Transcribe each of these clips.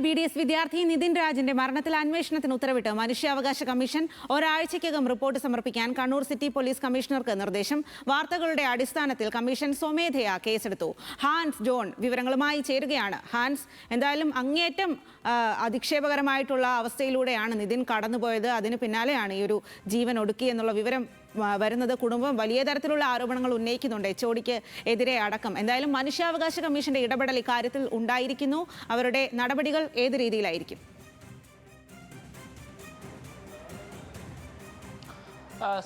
BDS വിദ്യാർത്ഥി നിതിൻ രാജിന്റെ മരണത്തിൽ അന്വേഷണത്തിന് ഉത്തരവിട്ട് മനുഷ്യാവകാശ കമ്മീഷൻ ഒരാഴ്ചയ്ക്കകം റിപ്പോർട്ട് സമർപ്പിക്കാൻ കണ്ണൂർ സിറ്റി പോലീസ് കമ്മീഷണർക്ക് നിർദ്ദേശം. വാർത്തകളുടെ അടിസ്ഥാനത്തിൽ കമ്മീഷൻ സ്വമേധയാ കേസെടുത്തു. ഹാൻസ് ജോൺ വിവരങ്ങളുമായി ചേരുകയാണ്. ഹാൻസ്, എന്തായാലും അങ്ങേയറ്റം അധിക്ഷേപകരമായിട്ടുള്ള അവസ്ഥയിലൂടെയാണ് നിതിൻ കടന്നുപോയത്. അതിന് പിന്നാലെയാണ് ഈ ഒരു ജീവൻ ഒടുക്കി എന്നുള്ള വിവരം വരുന്നത്. കുടുംബം വലിയ തരത്തിലുള്ള ആരോപണങ്ങൾ ഉന്നയിക്കുന്നുണ്ട്, HODക്ക് എതിരെ അടക്കം. എന്തായാലും മനുഷ്യാവകാശ കമ്മീഷന്റെ ഇടപെടൽ ഇക്കാര്യത്തിൽ ഉണ്ടായിരിക്കുന്നു. അവരുടെ നടപടികൾ ഏത് രീതിയിലായിരിക്കും?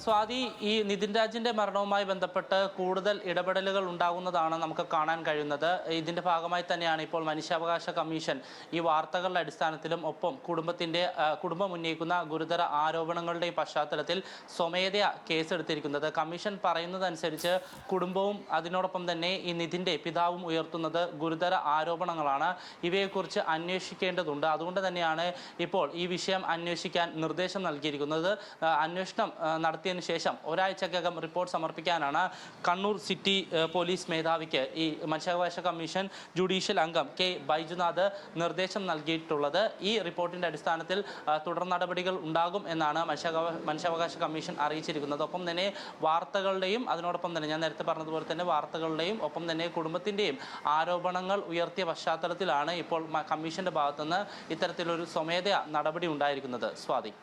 സ്വാതി, ഈ നിതിൻ രാജിന്റെ മരണവുമായി ബന്ധപ്പെട്ട് കൂടുതൽ ഇടപെടലുകൾ ഉണ്ടാകുന്നതാണ് നമുക്ക് കാണാൻ കഴിയുന്നത്. ഇതിന്റെ ഭാഗമായി തന്നെയാണ് ഇപ്പോൾ മനുഷ്യാവകാശ കമ്മീഷൻ ഈ വാർത്തകളുടെ അടിസ്ഥാനത്തിലും ഒപ്പം കുടുംബം ഉന്നയിക്കുന്ന ഗുരുതര ആരോപണങ്ങളുടെയും പശ്ചാത്തലത്തിൽ സ്വമേധയാ കേസെടുത്തിരിക്കുന്നത്. കമ്മീഷൻ പറയുന്നതനുസരിച്ച് കുടുംബവും അതിനോടൊപ്പം തന്നെ ഈ നിതിന്റെ പിതാവും ഉയർത്തുന്നത് ഗുരുതര ആരോപണങ്ങളാണ്. ഇവയെക്കുറിച്ച് അന്വേഷിക്കേണ്ടതുണ്ട്. അതുകൊണ്ട് തന്നെയാണ് ഇപ്പോൾ ഈ വിഷയം അന്വേഷിക്കാൻ നിർദ്ദേശം നൽകിയിരിക്കുന്നത്. അന്വേഷണം നടത്തിയതിനു ശേഷം ഒരാഴ്ചക്കകം റിപ്പോർട്ട് സമർപ്പിക്കാനാണ് കണ്ണൂർ സിറ്റി പോലീസ് മേധാവിക്ക് ഈ മനുഷ്യാവകാശ കമ്മീഷൻ ജുഡീഷ്യൽ അംഗം K. ബൈജുനാഥ് നിർദ്ദേശം നൽകിയിട്ടുള്ളത്. ഈ റിപ്പോർട്ടിന്റെ അടിസ്ഥാനത്തിൽ തുടർ നടപടികൾ ഉണ്ടാകും എന്നാണ് മനുഷ്യാവകാശ കമ്മീഷൻ അറിയിച്ചിരിക്കുന്നത്. ഒപ്പം തന്നെ വാർത്തകളുടെയും അതിനോടൊപ്പം തന്നെ ഞാൻ നേരത്തെ പറഞ്ഞതുപോലെ തന്നെ വാർത്തകളുടെയും ഒപ്പം തന്നെ കുടുംബത്തിൻ്റെയും ആരോപണങ്ങൾ ഉയർത്തിയ പശ്ചാത്തലത്തിലാണ് ഇപ്പോൾ കമ്മീഷന്റെ ഭാഗത്തുനിന്ന് ഇത്തരത്തിലൊരു സ്വമേധയാ നടപടി ഉണ്ടായിരിക്കുന്നത്. സ്വാതി.